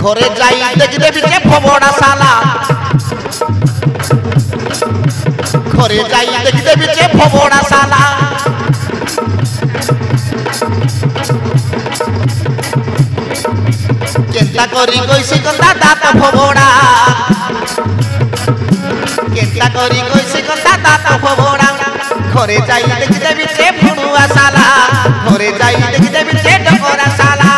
ঘরে যাই দেখি দেবী যে ভবড়া শালা ঘরে যাই দেখি দেবী যে ভবড়া শালা কেনতা করি কইছি কথা দাঁত ভবড়া কেনতা করি কইছি কথা দাঁত ভবড়া ঘরে যাই দেখি দেবী যে ভুড়ুয়া শালা ঘরে যাই দেখি দেবী যে ডকরা শালা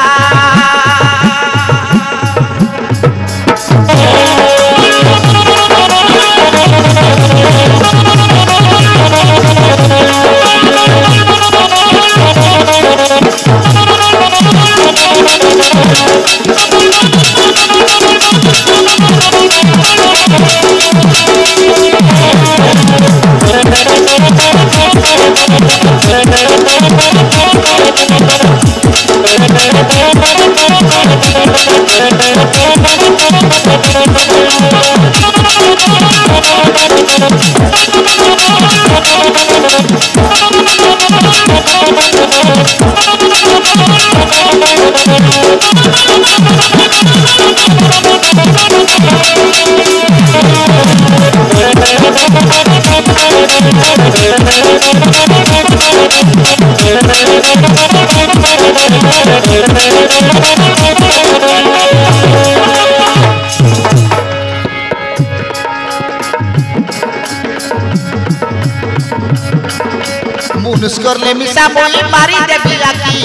মুনুষ করলে মিশা মই মারি দেবি আকি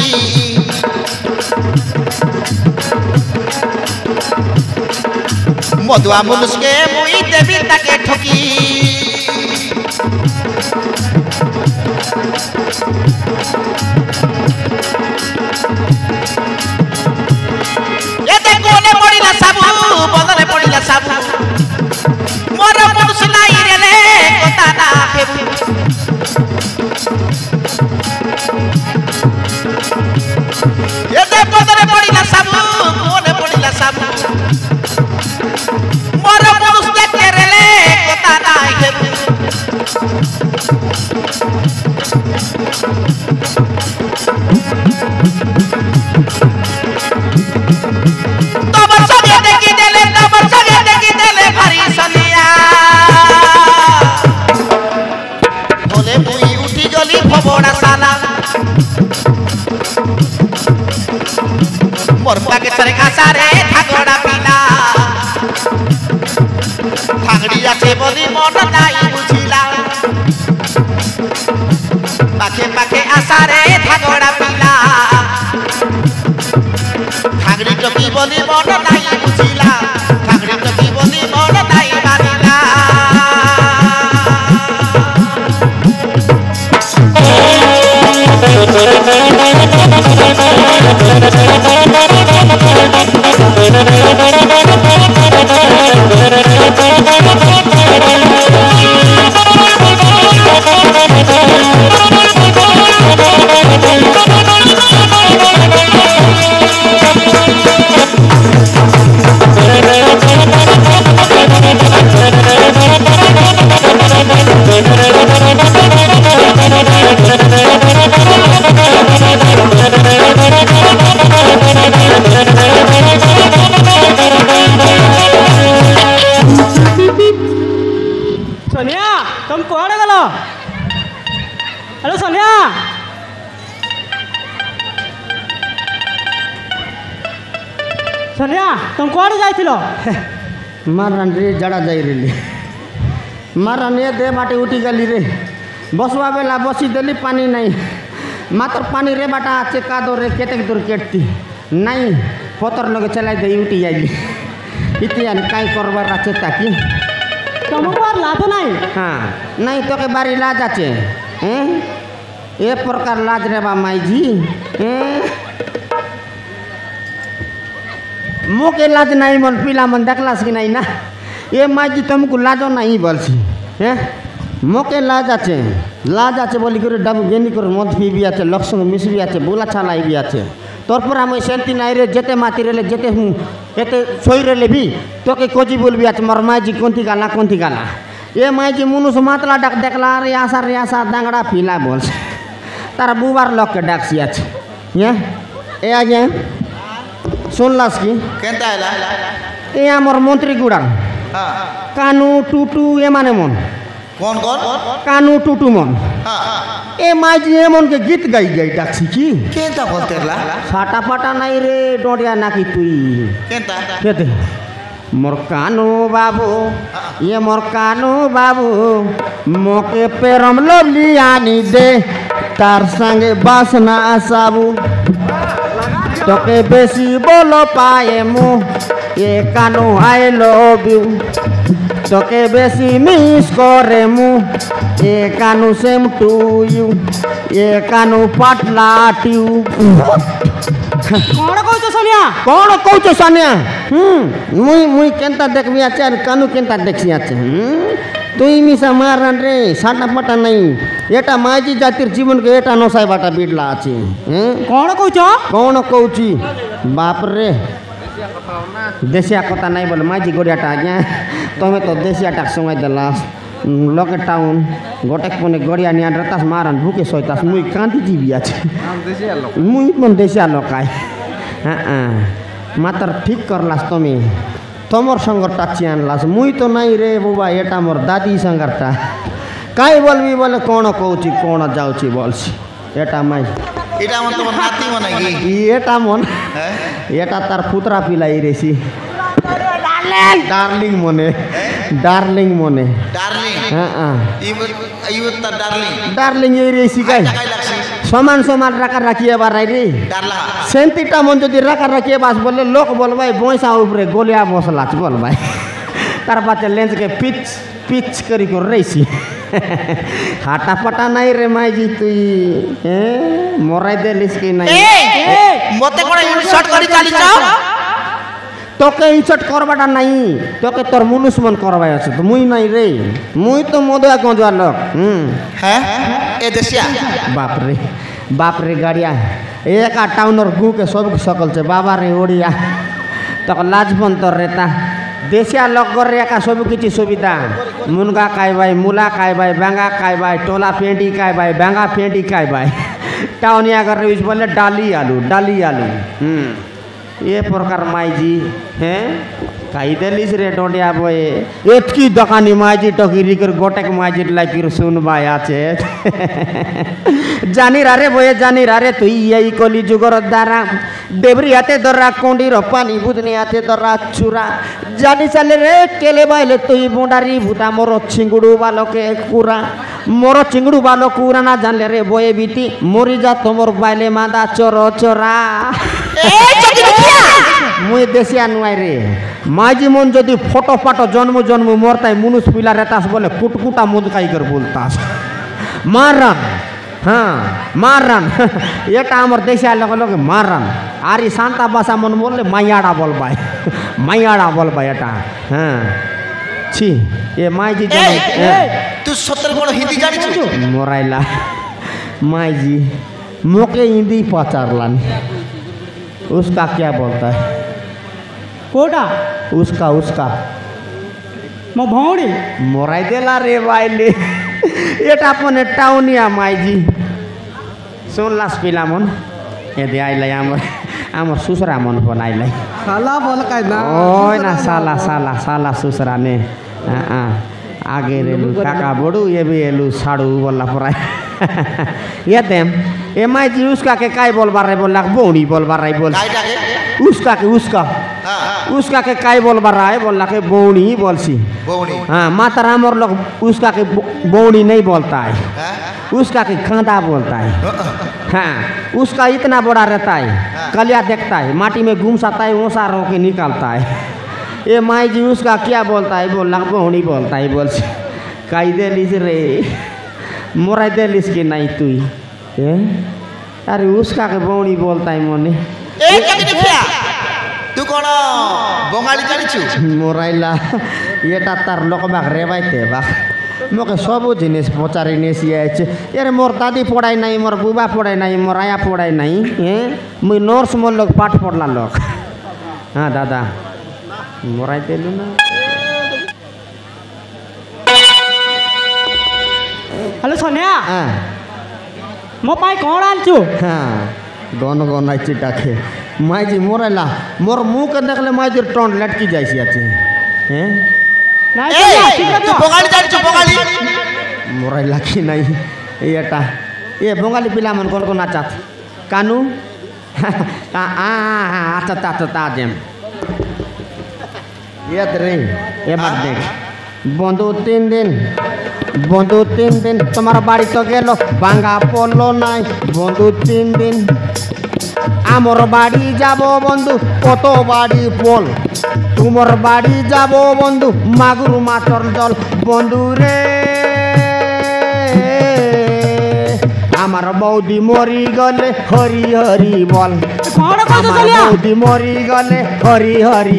মধুয়া মুনুষকে মই দেবি তাকে ঠকি এতে কোনে পড়িলা সাবু বদলে পড়িলা সাবু মোর মুনুষ নাই রে কথা না হেবু এতে বদলে পড়িলা সাবু কোনে পড়িলা সাবু মোর মুনুষ দেখে রে কথা না হেবু বড়া সালা মোর পাকে সরে খাসারে ঠাগড়া পিলা ঠাগড়ি আছে বলি মন নাই বুঝিলা পাখে পাখে আসারে ঠাগড়া পিলা ঠাগড়ি টকি বলি মন নাই বুঝিলা ঠাগড়ি টকি বলি মন নাই মানিলা हेलो सोनिया सोनिया तुम कौन जाइथिलो मारन रे जड़ा जाई रे मारन ये दे बाटे उठी गली रे बसवा बेला बसी देली पानी नहीं मात्र पानी रे बाटा आचे का दो रे केते दूर केटती नहीं पतर लगे चलाई दे उठी जाइली इतियान काई करबार আছে ताकि তোমার লাজ নাই हाँ नहीं तो के बारी लाज आचे हैं ए प्रकार लाज रे बा माई जी हैं मोके लाज नहीं मन पीला मन देखलास कि नहीं ना ये माई जी तुमको लाजो नहीं बोलसी हैं मोके लाज आचे बोली करे डब गेनी करे मद पी भी आचे लक्षण मिस भी आचे बोला छालाई भी आचे तोरपर हम शांति नहीं रे जेते माती रे जेते हूँ एते सोई रे भी तो के कोजी बोल भी आचे मोर माई जी कोंती गाला ये माई जी मुनुस मातला डाक देखला रे आसा दांगड़ा पीला बोल तारा बुबार लक के डाक सी आचे ये ए आ गया सुनलास की केनता आला ए हमर मंत्री गुड़ा हां कानू टूटू ए माने मन कौन कानू टूटू मन हां ए माई जी मन के गीत गाई डाकसी की केनता बोलतेला फाटा फाटा नहीं रे डोडिया नाकी तुई केनता केते मोर कानू बाबू मोके पेरम लोली आनी दे तार संगे बासना साबू तोके बेसी बोलो पाए मु ये कानू आई लव यू तोके बेसी मिस करे मु ये कानू सेम टू यू ये कानू पटला ट्यू कौन कहछ सोनिया मुई केनता देखबी आचे और कानू केनता देखसी आचे तुई मिसा मारन रे साटा पटा नहीं एटा माजी जातिर जीवन के एटा नसाई बाटा बिडला आचे कौन कहूची बाप रे देशिया कथा नहीं बोले माजी गोड़ियाटा आज्ञा तुम्हें तो देशियाटा समय देलास लके टाउन गोटेक पने गड़िया निया रतास मारन भूखे सोइतास मुई कांदी जीवी आचे मुई मन देशिया लोकाय हाँ मात्र ठीक करलास तमर संगरटा चियानलास मुई तो नहीं रे बुबा एटा मोर दादी संगरटा काई बोलबी बोले कौन कहूची कौन जाऊची बोलसी एटा माई এটা মন তোমার নাতি মনে কি এটা মন এটা তার পুত্রা পিলাই রেছি ডার্লিং মনে ডার্লিং হ্যাঁ ইউ তার ডার্লিং ডার্লিং এই রেছি কাই সমান সমান রাখা রাখিয়ে বাড়াই রে ডারলা সেন্তিটা মন যদি রাখা রাখিয়ে বাস বললে লোক বলবাই বৈশা উপরে গলিয়া বসলাচ বলবাই তার পাশে লেন্সকে পিচ পিচ করি করে রয়েছি হাটা পাটা নাই রে মাইজি তুই মরাই দেলিস কি নাই মতে কোন ইনশর্ট করি চালিছ তোকে ইনশর্ট করবাটা নাই তোকে তোর মুনুষ মন করবাই আছে তো মুই নাই রে মুই তো মদুয়া গঁজুয়া লোক হ্যাঁ এ দেশিয়া বাপরে গাড়িয়া একা টাউনর গুকে সব সকলছে বাবা রে ওড়িয়া তখন লাজবন তোর রেতা দেশিয়া লোক করে একা সব কিছু সুবিধা মুনগা খাইবাই মূলা খাইবাই বেঙ্গা খাইবাই টোলা পেঁটি খাইবাই বেঙ্গা পেঁটি খাইবাই টাউনিয়া করে বলে ডালি আলু ये प्रकार माइजी हैं कही देलिस रे डोडिया बये एतकी दकानी माइजी टकिरी कर गोटेक माइजी लाइकिर सुनबाय आछे जानी रे बये जानी रे तुई यही कली जुगर द्वारा देवरी हाथे दर्रा कोंडीर पानी बुदनी हाथे दर्रा चूरा जानी चले रे केले बाइले तुई बोंडारी भूता मोर चिंगुड़ू बालो के कुरा मोर चिंगुड़ू बालो कुरा ना जानले रे बये बीती मोरी जा तोमर बाइले मादा चोरो चोरा मुई देशिया नुआई रे माजी मन जदि फोटो फाटो जन्म जन्म मरताई मुनुष पिला रेतास बोले कुटकुटा मुदकाई कर बोलतास मारन हाँ मारन एटा आमर देशिया लोग लोग मारन आरी शांता भाषा मन बोले मायाड़ा बोलबाई एटा हाँ छी ये माईजी तू सतर कोन हिंदी जानिछु मोराइला माईजी मोके हिंदी पचारलान उसका क्या बोलता है कोटा उसका मो भौड़ी मोराई देला रे बाइले एटा अपने टाउनिया माईजी सुनलास पिला मन ए दे आइलाई आमर सुसरा मन बनाइलाई साला बोल का ना ओय ना साला सुसरा ने आगे रेलू काका बड़ू ये भी एलू साड़ू बोला पराई ये देम ए माईजी उसका के काय बोलबा रे बोला बोनी बोलबा रे बोल उसका के काय बोलबा रे बोला के बोनी बोलसी हाँ माता रामर लोग उसका के बोनी नहीं बोलता है उसका के खांदा बोलता है हाँ उसका इतना बड़ा रहता है कलिया देखता है माटी में घुमसाता है ओसा रो के निकालता है ये माईजी उसका क्या बोलता है बोला बोनी बोलता है बोलसी काई देलिस रे मोराई देलिस की नहीं तुई अरे उसका के बौनी बोलता है मोने तू कौन बंगाली जानिछु मोराइला एटा तार लोक बाग रेबाइते बा मोके सब जिनिस पचारि नेसी आइछे यार मोर दादी पढ़ाई नहीं मोर बुबा पढ़ाई नहीं मोर आया पढ़ाई नहीं मुई नर्स मोर लोग पाठ पढ़ला लोग हाँ दादा मोराई देलु ना हेलो सोनिया हाँ मो पाई कौन आलचु हाँ गन आई चिटाखे माईजी मोराइला मोर मुँह के देखले माईजी टोन लटकी जाइसी आछे हैं नहीं तू बंगाली जानिछु बंगाली मोराइला की नहीं एटा ये बंगाली पिला मन कोन कोन नाचात कानू अच्छा जेम ये रे ये बात देख बंधु 3 दिन तुम्हारा बाड़ी तो गेलो बांगा पड़लो नाई बंधु 3 दिन आमर बाड़ी जाबो बंधु कत बाड़ी पल तुमर बाड़ी जाबो बंधु मागुर माछर जल बंधु रे आमार बौदी मरी गले हरि हरि बोल बौदी मरी गले हरि हरि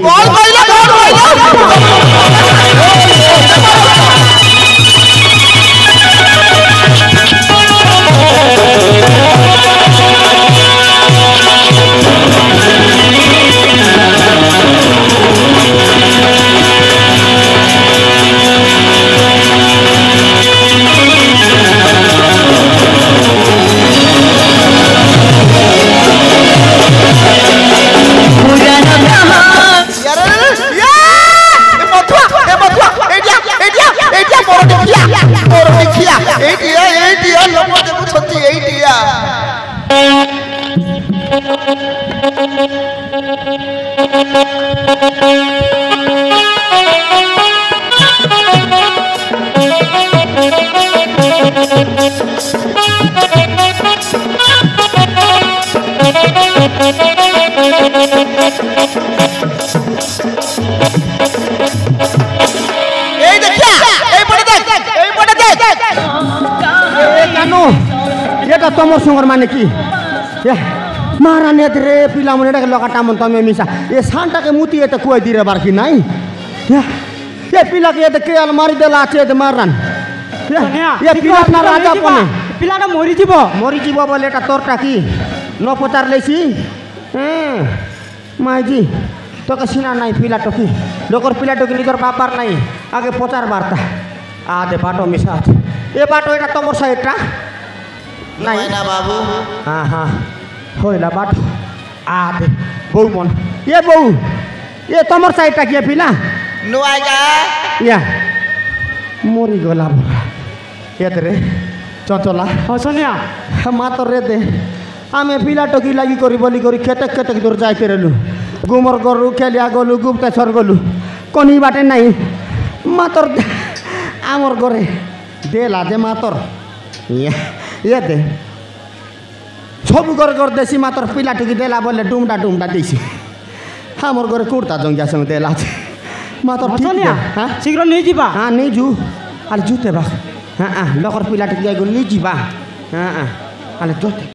এই দেখিয়া এই পড়ে দেখ এই পড়ে দেখ জানো এটা তোমার সঙ্গর মানে কি মারানি রে পিলা মনে এটাকে লগাটা মন তুমি মিশা এ সানটাকে মুতি এতে কুয়াই দিরে বার কি নাই এ পিলাকে এতে কে আলমারি দেলা আছে এতে মারান এ পিলা না রাজা পনে ପିଲାଟା ମରିଯିବ মরিଯିব বলে এটা তোরটা কি ন পচার লেছি হ্যাঁ মাইজি তোকে সিনা নাই পিলাটো কি লোকর পিলাটো কি নিজের বাপার নাই আগে পচার বার্তা আদে বাটো মিশা আছে এ বাটো এটা তোমার সাইডটা নাই না বাবু হ্যাঁ হ্যাঁ হইলা বাটো আদে বউ মন এ বউ এ তোমার সাইডটা কি পিলা নুয়াইগা ইয়া মরি গলা বড়া এতে রে চচলা ହଁ ସୋନିଆ মা তোর রে দে আমি পিলা টকি লাগি করি বলি করি খেটেক খেটেক দূর যাইতে রেলু গুমর গরু খেলিয়া গলু গুপ্তেশ্বর গলু কনি বাটে নাই মা তোর আমর ঘরে দেলা দে মা তোর ইয়ে দে সবু ঘর ঘর দেশি মা তোর পিলা টুকি দেলা বলে ডুমডা ডুমডা দিছি আমার ঘরে কুর্তা জঙ্গিয়া সঙ্গে দেলা আছে মা তোর ঠিক ସୋନିଆ দে, হ্যাঁ ଶୀଘ୍ର ନେଇଯିବା হ্যাঁ নেই জু আর জুতে বা হ্যাঁ হ্যাঁ লকর পিলা টুকি যাই গলি ଯିବା হ্যাঁ হ্যাঁ আলে জুতে